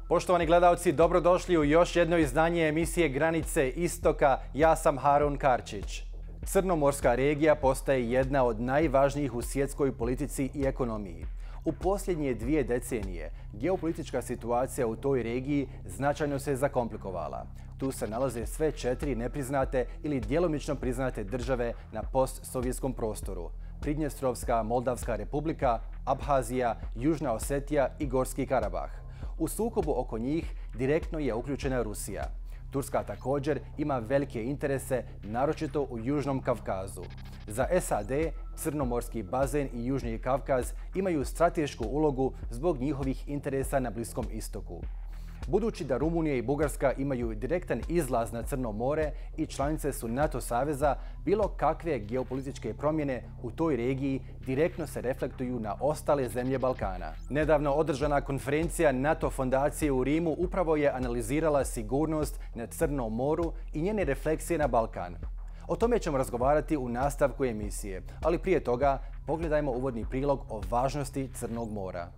Poštovani gledalci, dobrodošli u još jedno izdanje emisije Granice istoka. Ja sam Harun Karčić. Crnomorska regija postaje jedna od najvažnijih u svjetskoj politici i ekonomiji. U posljednje 2 decenije geopolitička situacija u toj regiji značajno se zakomplikovala. Tu se nalaze sve 4 nepriznate ili djelomično priznate države na postsovjetskom prostoru. Pridnjestrovska Moldavska republika, Abhazija, Južna Osetija i Gorski Karabah. U sukobu oko njih direktno je uključena Rusija. Turska također ima velike interese, naročito u Južnom Kavkazu. Za SAD, Crnomorski bazen i Južni Kavkaz imaju stratešku ulogu zbog njihovih interesa na Bliskom istoku. Budući da Rumunija i Bugarska imaju direktan izlaz na Crno more i članice su NATO saveza, bilo kakve geopolitičke promjene u toj regiji direktno se reflektuju na ostale zemlje Balkana. Nedavno održana konferencija NATO Fondacije u Rimu upravo je analizirala sigurnost na Crnom moru i njene refleksije na Balkan. O tome ćemo razgovarati u nastavku emisije, ali prije toga pogledajmo uvodni prilog o važnosti Crnog mora.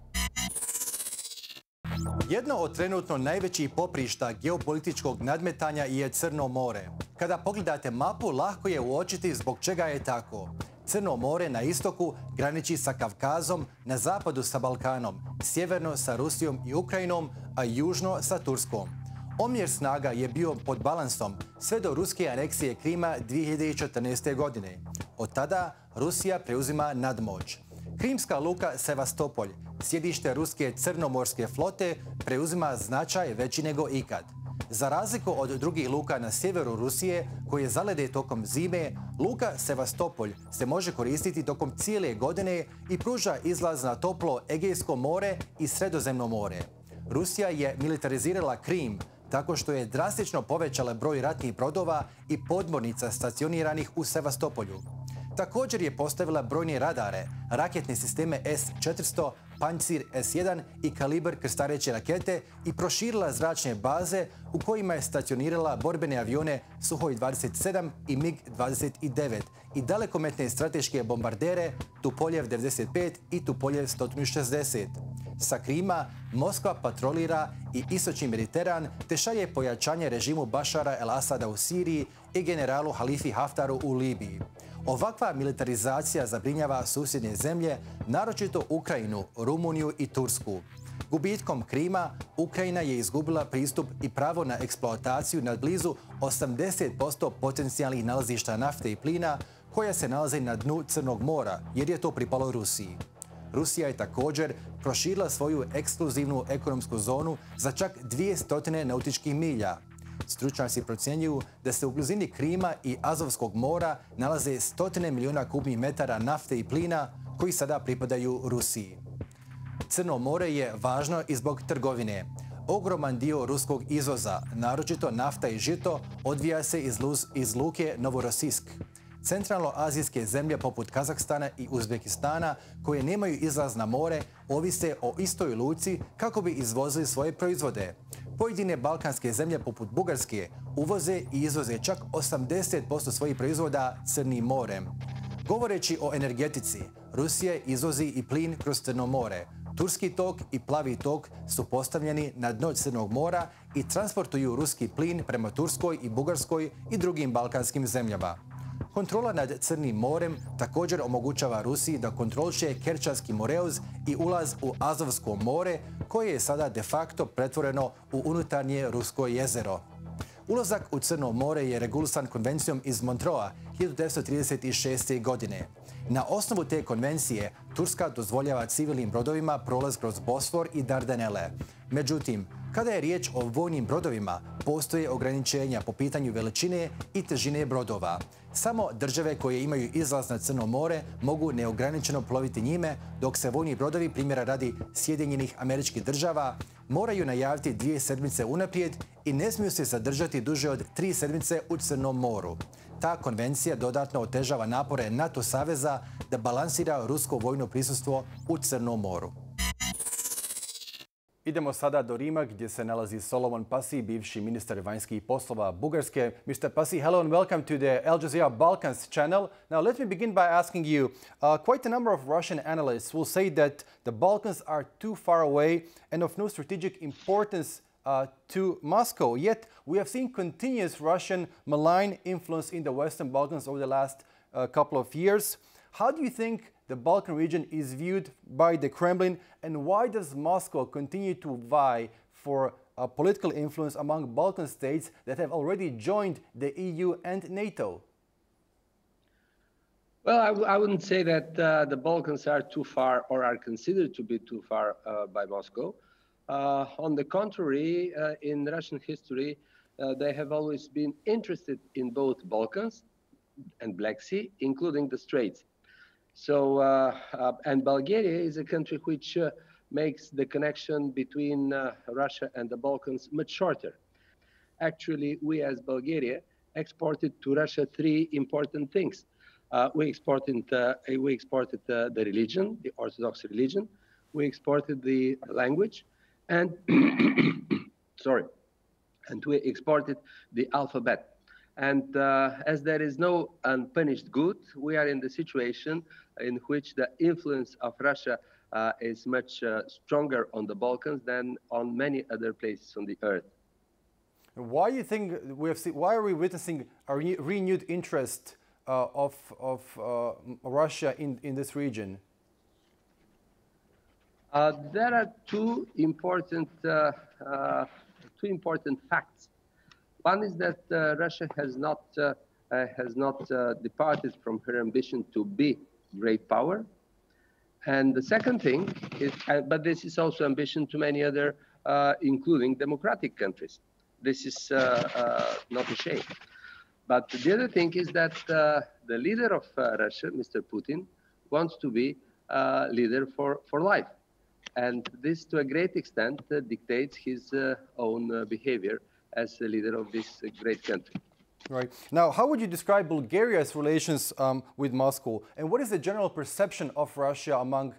Jedno od trenutno najvećih poprišta geopolitičkog nadmetanja je Crno more. Kada pogledate mapu, lahko je uočiti zbog čega je tako. Crno more na istoku graniči sa Kavkazom, na zapadu sa Balkanom, sjeverno sa Rusijom i Ukrajinom, a južno sa Turskom. Omjer snaga je bio pod balansom sve do ruske aneksije Krima 2014. godine. Od tada Rusija preuzima nadmoć. Krimska luka Sevastopolj, sjedište ruske crnomorske flote, preuzima značaj veći nego ikad. Za razliku od drugih luka na sjeveru Rusije, koje zalede tokom zime, luka Sevastopolj se može koristiti tokom cijele godine i pruža izlaz na toplo Egejsko more i Sredozemno more. Rusija je militarizirala Krim tako što je drastično povećala broj ratnih brodova i podmornica stacioniranih u Sevastopolju. Također je postavila brojne radare, raketne sisteme S-400, Pancir S-1 i kalibar krstareće rakete i proširila zračne baze u kojima je stacionirala borbene avione Suhoj 27 i MiG-29 i dalekometne strateške bombardere Tupoljev 95 i Tupoljev 160. Sa Krima Moskva patrolira i istočni Mediteran te šalje pojačanje režimu Bašara el-Asada u Siriji i generalu Halifi Haftaru u Libiji. Ovakva militarizacija zabrinjava susjedne zemlje, naročito Ukrajinu, Rumuniju i Tursku. Gubitkom Krima, Ukrajina je izgubila pristup i pravo na eksploataciju nad blizu 80% potencijalnih nalazišta nafte i plina koja se nalaze na dnu Crnog mora, jer je to pripalo Rusiji. Rusija je također proširila svoju ekskluzivnu ekonomsku zonu za čak 200 nautičkih milja. Stručnjaci procjenjuju da se u blizini Krima i Azovskog mora nalaze 100 milijuna kubnih metara nafte i plina koji sada pripadaju Rusiji. Crno more je važno i zbog trgovine. Ogroman dio ruskog izvoza, naročito nafta i žito, odvija se iz luke Novorossijsk. Centralnoazijske zemlje poput Kazahstana i Uzbekistana, koje nemaju izlaz na more, ovise o istoj luci kako bi izvozili svoje proizvode. Pojedine balkanske zemlje poput Bugarske uvoze i izvoze čak 80% svojih proizvoda Crnim morem. Govoreći o energetici, Rusija izvozi i plin kroz Crno more. Turski tok i plavi tok su postavljeni na dno Crnog mora i transportuju ruski plin prema Turskoj i Bugarskoj i drugim balkanskim zemljama. Kontrola nad Crnim morem također omogućava Rusiji da kontroliše Kerčanski moreuz i ulaz u Azovsko more, koje je sada de facto pretvoreno u unutarnje rusko jezero. Ulazak u Crno more je regulisan konvencijom iz Montreuxa 1936. godine. Na osnovu te konvencije Turska dozvoljava civilnim brodovima prolaz kroz Bosfor i Dardanele. Međutim, kada je riječ o vojnim brodovima, postoje ograničenja po pitanju veličine i težine brodova. Samo države koje imaju izlaz na Crno more mogu neograničeno ploviti njime, dok se vojni brodovi, primjera radi Sjedinjenih Američkih Država, moraju najaviti 2 sedmice unaprijed i ne smiju se zadržati duže od 3 sedmice u Crnom moru. Ta konvencija dodatno otežava napore NATO saveza da balansira rusko vojno prisustvo u Crnom moru. Idemo sada do Rima gdje se nalazi Solomon Passy, bivši ministar vanjskih poslova Bugarske. Mr. Passy, hello and welcome to the Al Jazeera Balkans channel. Now let me begin by asking you, quite a number of Russian analysts will say that the Balkans are too far away and of no strategic importance to Moscow. Yet we have seen continuous Russian malign influence in the Western Balkans over the last couple of years. How do you think the Balkan region is viewed by the Kremlin, and why does Moscow continue to vie for political influence among Balkan states that have already joined the EU and NATO? Well, I wouldn't say that the Balkans are too far or are considered to be too far by Moscow. On the contrary, in Russian history, they have always been interested in both Balkans and Black Sea, including the Straits. So, and Bulgaria is a country which makes the connection between Russia and the Balkans much shorter. Actually, we as Bulgaria exported to Russia three important things. We exported the religion, the Orthodox religion. We exported the language, and and we exported the alphabet. And as there is no unpunished good, we are in the situation in which the influence of Russia is much stronger on the Balkans than on many other places on the earth. Why do you think why are we witnessing a renewed interest of Russia in this region? There are two important facts. One is that Russia has not departed from her ambition to be great power, and the second thing is, but this is also ambition to many other, including democratic countries. This is not a shame. But the other thing is that the leader of Russia, Mr. Putin, wants to be leader for life, and this, to a great extent, dictates his own behavior as the leader of this great country. Right. Now, how would you describe Bulgaria's relations with Moscow? And what is the general perception of Russia among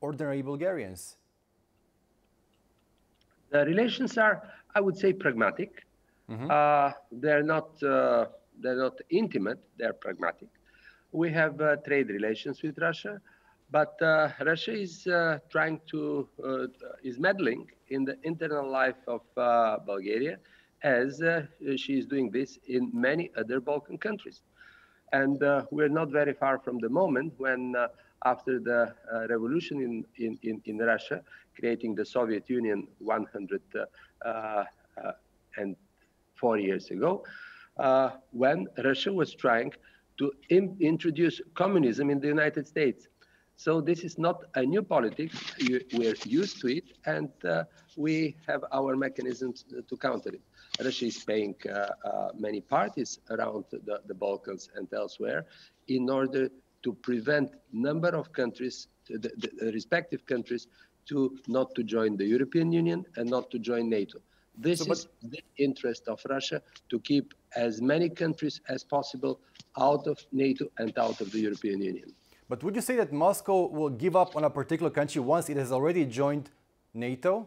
ordinary Bulgarians? The relations are, I would say, pragmatic. They're not intimate, they're pragmatic. We have trade relations with Russia, but Russia is is meddling in the internal life of Bulgaria, as she is doing this in many other Balkan countries. And we're not very far from the moment when, after the revolution in Russia, creating the Soviet Union 104 years ago, when Russia was trying to introduce communism in the United States. So this is not a new politics. We're used to it, and we have our mechanisms to counter it. Russia is paying many parties around the Balkans and elsewhere in order to prevent number of countries, the respective countries, not to join the European Union and not to join NATO. This is the interest of Russia, to keep as many countries as possible out of NATO and out of the European Union. But would you say that Moscow will give up on a particular country once it has already joined NATO?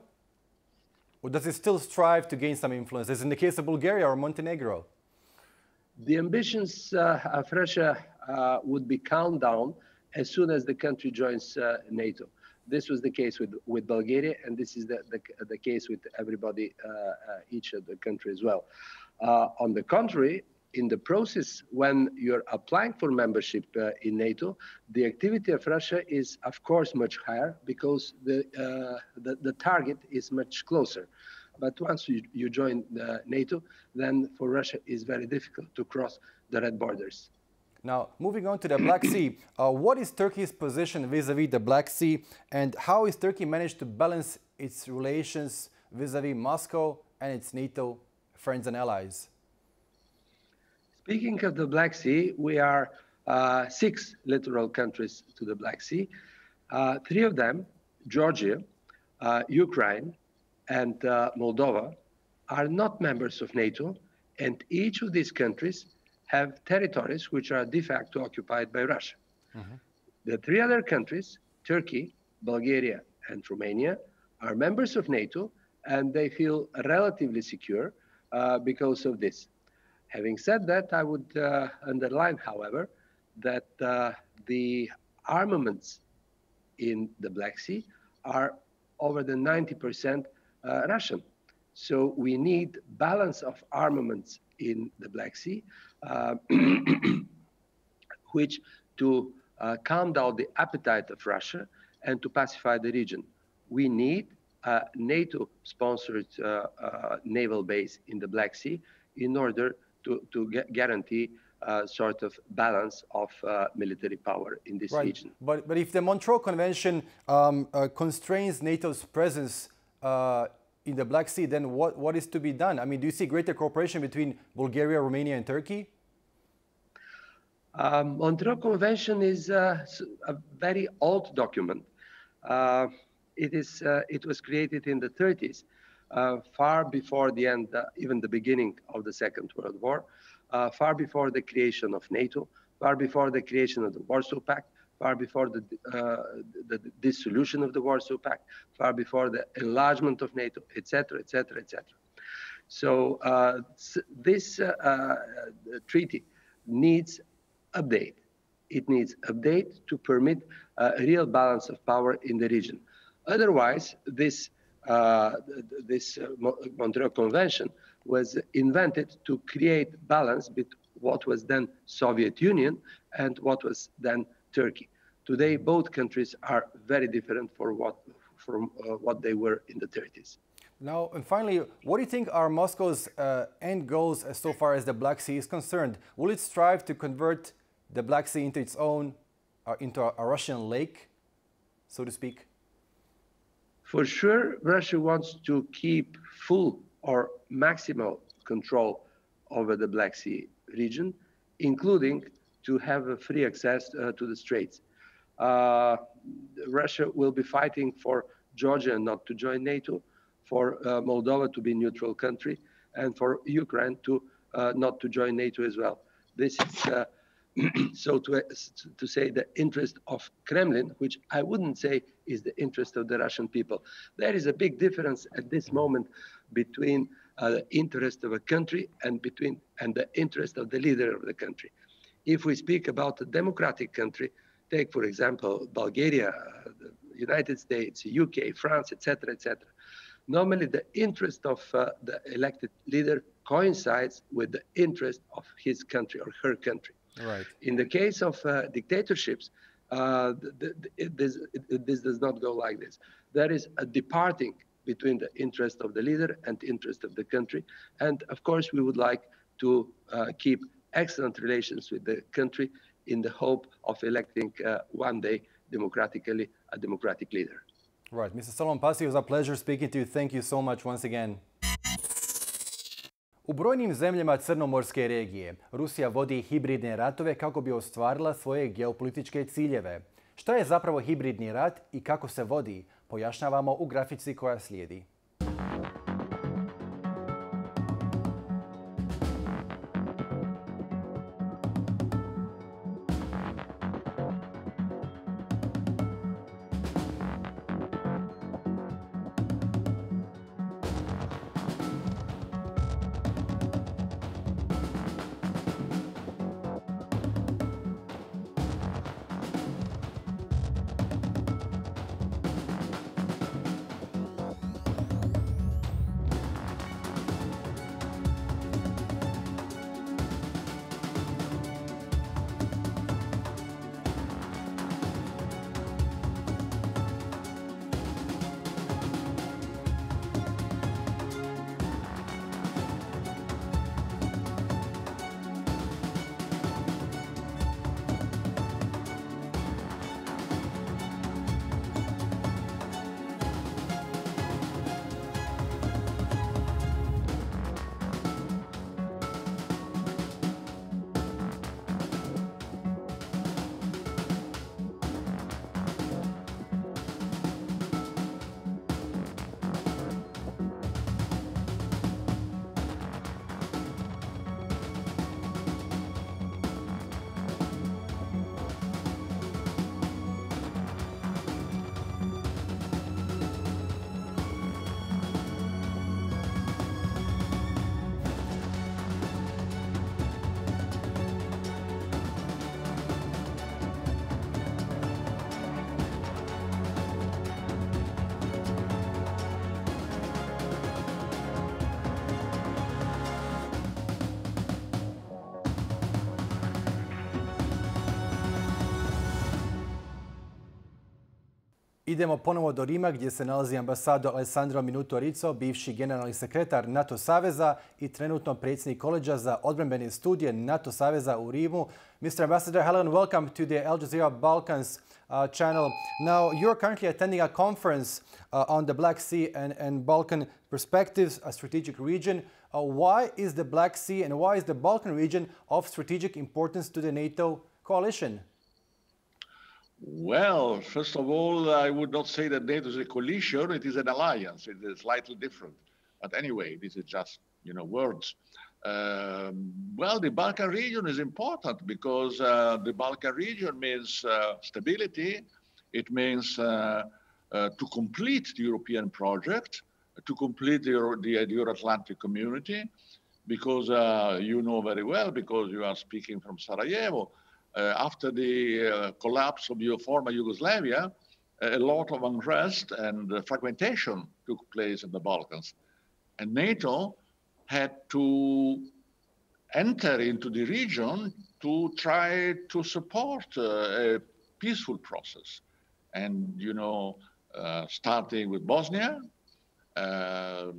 Or does it still strive to gain some influence, as in the case of Bulgaria or Montenegro? The ambitions of Russia would be calmed down as soon as the country joins NATO. This was the case with Bulgaria, and this is the case with everybody, each of the country as well. On the contrary, in the process, when you're applying for membership in NATO, the activity of Russia is, of course, much higher because the target is much closer. But once you join NATO, then for Russia it's very difficult to cross the red borders. Now, moving on to the Black Sea, what is Turkey's position vis-à-vis the Black Sea, and how is Turkey managed to balance its relations vis-à-vis Moscow and its NATO friends and allies? Speaking of the Black Sea, we are 6 littoral countries to the Black Sea. 3 of them, Georgia, Ukraine, and Moldova, are not members of NATO, and each of these countries have territories which are de facto occupied by Russia. The 3 other countries, Turkey, Bulgaria, and Romania, are members of NATO, and they feel relatively secure because of this. Having said that, I would underline, however, that the armaments in the Black Sea are over the 90% Russian. So we need balance of armaments in the Black Sea, which to calm down the appetite of Russia and to pacify the region. We need a NATO-sponsored naval base in the Black Sea in order to guarantee sort of balance of military power in this region. But if the Montreux Convention constrains NATO's presence in the Black Sea, then what is to be done? I mean, do you see greater cooperation between Bulgaria, Romania, and Turkey? Montreux Convention is a very old document. It was created in the 30s, far before the end, even the beginning of the Second World War, far before the creation of NATO, far before the creation of the Warsaw Pact, far before the dissolution of the Warsaw Pact, far before the enlargement of NATO, etc., etc., etc. So this treaty needs update. It needs update to permit a real balance of power in the region. Otherwise, this Montreux Convention was invented to create balance between what was then Soviet Union and what was then Turkey. Today, both countries are very different from what they were in the 30s. Now, and finally, what do you think are Moscow's end goals so far as the Black Sea is concerned? Will it strive to convert the Black Sea into its own, into a Russian lake, so to speak? For sure, Russia wants to keep full or maximal control over the Black Sea region, including to have a free access to the straits. Russia will be fighting for Georgia not to join NATO, for Moldova to be a neutral country, and for Ukraine to not to join NATO as well. This is, so to say, the interest of Kremlin, which I wouldn't say is the interest of the Russian people. There is a big difference at this moment between the interest of a country and the interest of the leader of the country. If we speak about a democratic country, take, for example, Bulgaria, the United States, UK, France, etc., etc. Normally, the interest of the elected leader coincides with the interest of his country or her country. Right. In the case of dictatorships, this does not go like this. There is a departing between the interest of the leader and the interest of the country. And of course, we would like to keep excellent relations with the country in the hope of electing one day democratically a democratic leader. Right. Mr. Solomon Passy, it was a pleasure speaking to you. Thank you so much once again. U brojnim zemljama Crnomorske regije Rusija vodi hibridne ratove kako bi ostvarila svoje geopolitičke ciljeve. Šta je zapravo hibridni rat i kako se vodi, pojašnjavamo u grafici koja slijedi. Idemo ponovo do Rima gdje se nalazi ambasador Alessandro Minuto-Rizzo, bivši generalni sekretar NATO saveza i trenutno predsjednik koleđa za odbrambene studije NATO saveza u Rimu. Mr. Ambassador, hello and welcome to the Al Jazeera Balkans channel. Now, you're currently attending a conference on the Black Sea and Balkan perspectives, a strategic region. Why is the Black Sea and why is the Balkan region of strategic importance to the NATO coalition? Well, first of all, I would not say that NATO is a coalition. It is an alliance. It is slightly different. But anyway, this is just, words. Well, the Balkan region is important because the Balkan region means stability. It means to complete the European project, to complete the Euro-Atlantic community, because you know very well, because you are speaking from Sarajevo, after the collapse of the former Yugoslavia, a lot of unrest and fragmentation took place in the Balkans. And NATO had to enter into the region to try to support a peaceful process. And, starting with Bosnia,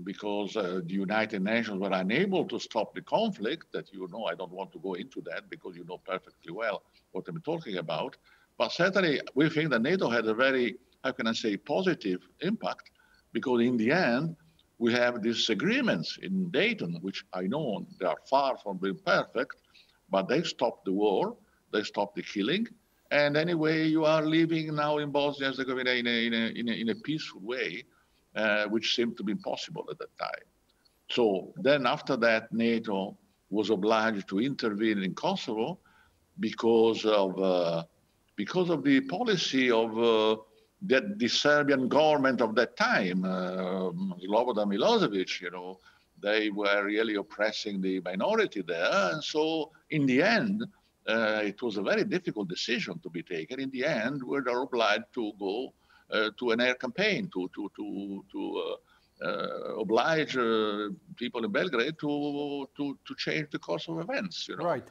because the United Nations were unable to stop the conflict that, I don't want to go into that because you know perfectly well what I'm talking about. But certainly we think that NATO had a very, positive impact because in the end, we have these agreements in Dayton, which I know they are far from being perfect, but they stopped the war, they stopped the killing. And anyway, you are living now in Bosnia-Herzegovina in a peaceful way. Which seemed to be impossible at that time. So then after that, NATO was obliged to intervene in Kosovo because of the policy of the Serbian government of that time, Slobodan Milosevic, they were really oppressing the minority there. And so in the end, it was a very difficult decision to be taken. In the end, we were obliged to go to an air campaign to oblige people in Belgrade to change the course of events. Right,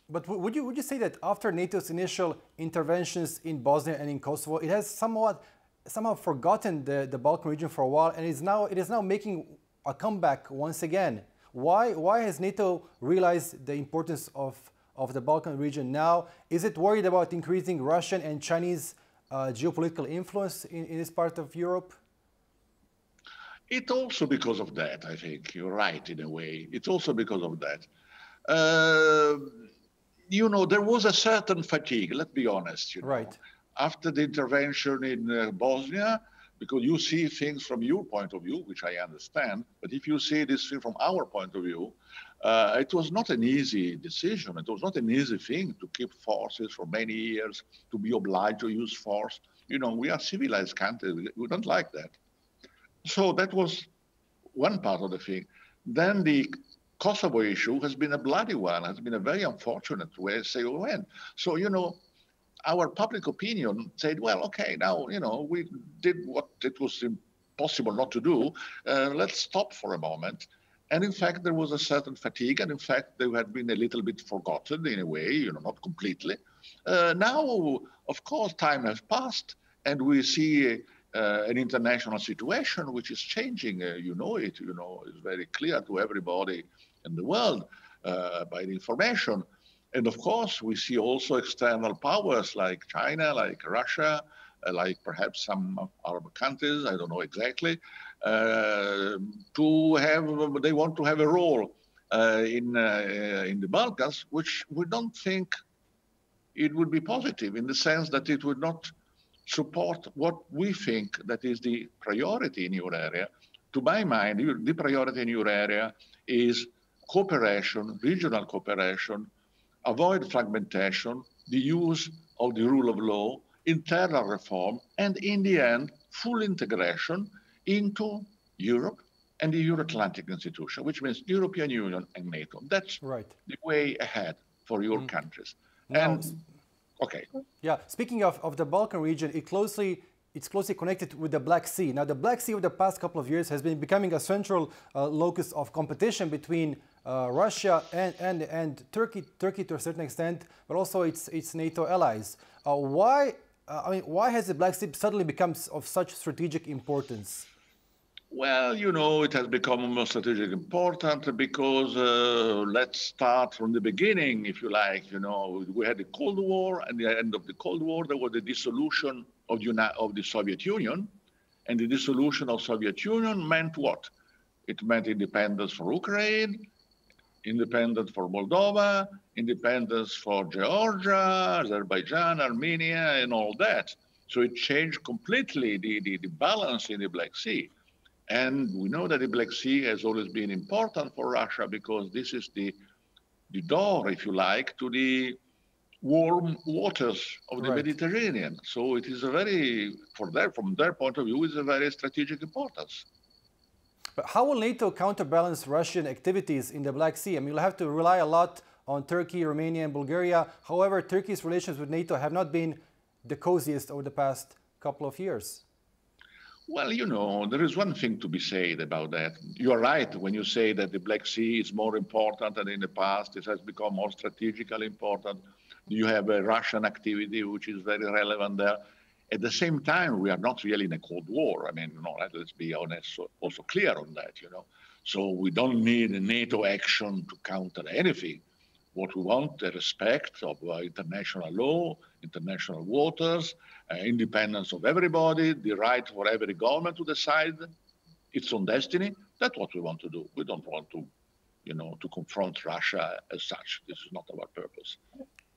but would you say that after NATO's initial interventions in Bosnia and in Kosovo, it has somehow forgotten the Balkan region for a while, and it is now making a comeback once again? Why has NATO realized the importance of the Balkan region now? Is it worried about increasing Russian and Chinese geopolitical influence in this part of Europe? It's also because of that, I think. You're right, in a way. It's also because of that. There was a certain fatigue, let's be honest. Right. After the intervention in Bosnia, because you see things from your point of view, which I understand, but if you see this thing from our point of view, it was not an easy decision. It was not an easy thing to keep forces for many years, to be obliged to use force. We are civilized countries. We don't like that. So that was one part of the thing. Then the Kosovo issue has been a bloody one, has been a very unfortunate way to say when. So, our public opinion said, well, okay, now, we did what it was impossible not to do. Let's stop for a moment. And in fact, there was a certain fatigue. And in fact, they had been a little bit forgotten in a way, not completely. Now, of course, time has passed and we see an international situation which is changing. It's very clear to everybody in the world by the information. And of course, we see also external powers like China, like Russia, like perhaps some Arab countries, I don't know exactly, they want to have a role in the Balkans, which we don't think it would be positive in the sense that it would not support what we think that is the priority in your area. To my mind, the priority in your area is cooperation, regional cooperation, avoid fragmentation, the use of the rule of law, internal reform, and in the end, full integration into Europe and the Euro-Atlantic institution, which means European Union and NATO. That's right. The way ahead for your countries. Okay. Yeah, speaking of the Balkan region, it's closely connected with the Black Sea. Now, the Black Sea over the past couple of years has been becoming a central locus of competition between Russia and Turkey to a certain extent, but also its NATO allies. Why I mean, why has the Black Sea suddenly become of such strategic importance? Well, you know, it has become more strategically important because let's start from the beginning, if you like. You know, we had the Cold War, and at the end of the Cold War, there was the dissolution of the Soviet Union. And the dissolution of Soviet Union meant what? It meant independence for Ukraine, independence for Moldova, independence for Georgia, Azerbaijan, Armenia, and all that. So it changed completely the balance in the Black Sea. And we know that the Black Sea has always been important for Russia because this is the door, if you like, to the warm waters of the Mediterranean. So it is a very, from their point of view, it's a very strategic importance. But how will NATO counterbalance Russian activities in the Black Sea? I mean, you'll have to rely a lot on Turkey, Romania, and Bulgaria. However, Turkey's relations with NATO have not been the coziest over the past couple of years. Well, you know, there is one thing to be said about that. You are right when you say that the Black Sea is more important than in the past. It has become more strategically important. You have a Russian activity, which is very relevant there. At the same time, we are not really in a Cold War. I mean, you know, let's be honest, also clear on that, you know. So we don't need a NATO action to counter anything. What we want, the respect of international law, international waters, independence of everybody, the right for every government to decide its own destiny. That's what we want to do. We don't want to, you know, to confront Russia as such. This is not our purpose.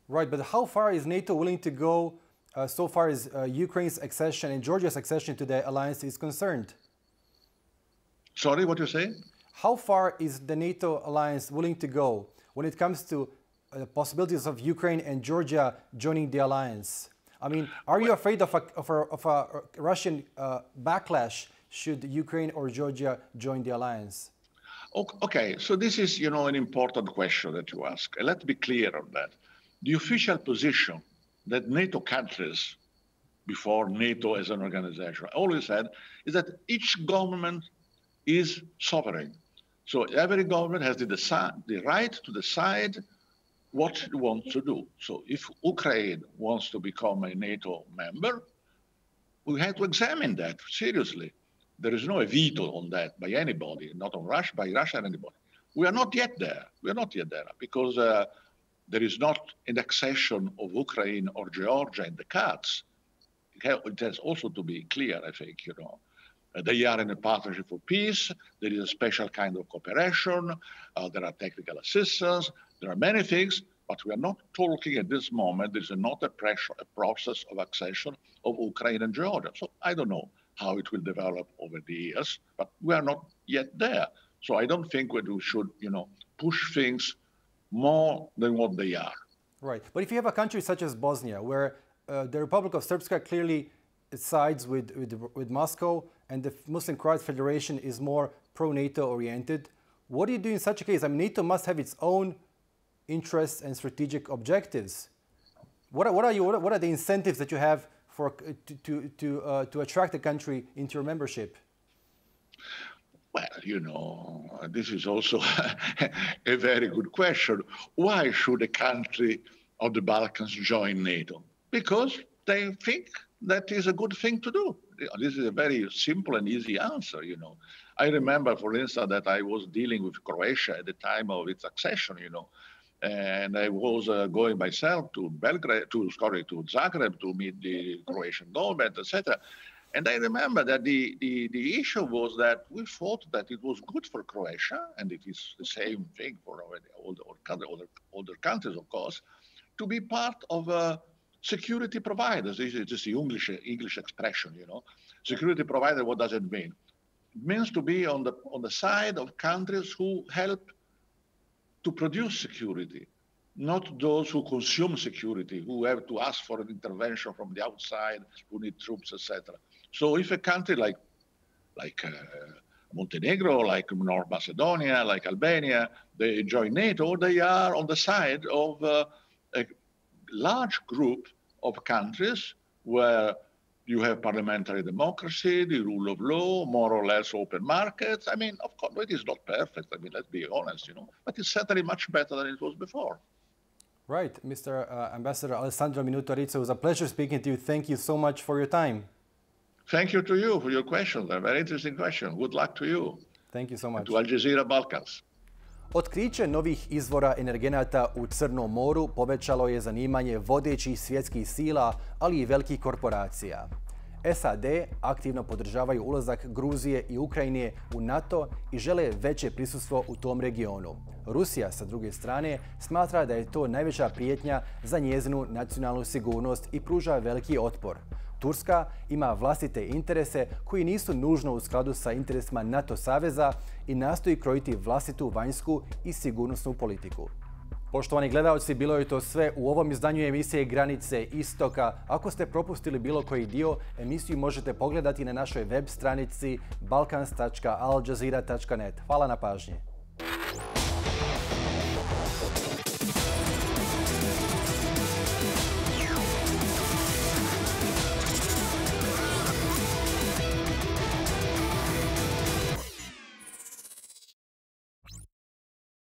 Right, but how far is NATO willing to go so far as Ukraine's accession and Georgia's accession to the alliance is concerned? Sorry, what you say? How far is the NATO alliance willing to go when it comes to possibilities of Ukraine and Georgia joining the alliance? I mean, are you afraid of a Russian backlash should Ukraine or Georgia join the alliance? Okay, so this is, you know, an important question that you ask. Let's be clear on that. The official position that NATO countries, before NATO as an organization, always had is that each government is sovereign. So every government has the right to decide what it wants to do. So if Ukraine wants to become a NATO member, we have to examine that seriously. There is no veto on that by anybody, not on Russia, by Russia and anybody. We are not yet there. We are not yet there because there is not an accession of Ukraine or Georgia in the cards. It has also to be clear, I think, you know. They are in a partnership for peace. There is a special kind of cooperation. There are technical assistance. There are many things, but we are not talking at this moment. There is not a process of accession of Ukraine and Georgia. So I don't know how it will develop over the years, but we are not yet there. So I don't think we should, you know, push things more than what they are. Right. But if you have a country such as Bosnia, where the Republic of Srpska clearly sides with Moscow and the Muslim Croat Federation is more pro-NATO oriented, what do you do in such a case? I mean, NATO must have its own interests and strategic objectives. What are the incentives that you have for to attract a country into your membership? Well, you know, this is also a very good question. Why should a country of the Balkans join NATO? Because they think that is a good thing to do. This is a very simple and easy answer, you know. I remember, for instance, that I was dealing with Croatia at the time of its accession, you know, and I was going myself to Zagreb to meet the Croatian government, etc. And I remember that the issue was that we thought that it was good for Croatia, and it is the same thing for all the other countries, of course, to be part of security providers. This is just the English expression, you know. Security provider, what does it mean? It means to be on the side of countries who help to produce security, not those who consume security, who have to ask for an intervention from the outside, who need troops, etc. So if a country like Montenegro, like North Macedonia, like Albania, they join NATO, they are on the side of a large group of countries where you have parliamentary democracy, the rule of law, more or less open markets. I mean, of course, it is not perfect. I mean, let's be honest, you know, but it's certainly much better than it was before. Right, Mr. Ambassador Alessandro Minuto-Rizzo, it was a pleasure speaking to you. Thank you so much for your time. Thank you to you for your questions. They're very interesting questions. Good luck to you. Thank you so much. To Al Jazeera Balkans. Otkriće novih izvora energenata u Crnom moru povećalo je zanimanje vodećih svjetskih sila, ali i velikih korporacija. SAD aktivno podržavaju ulazak Gruzije i Ukrajine u NATO i žele veće prisustvo u tom regionu. Rusija, sa druge strane, smatra da je to najveća prijetnja za njezinu nacionalnu sigurnost i pruža veliki otpor. Turska ima vlastite interese koji nisu nužno u skladu sa interesima NATO saveza i nastoji krojiti vlastitu vanjsku i sigurnosnu politiku. Poštovani gledalci, bilo je to sve u ovom izdanju emisije Granice istoka. Ako ste propustili bilo koji dio, emisiju možete pogledati na našoj web stranici balkans.aljazeera.net. Hvala na pažnji.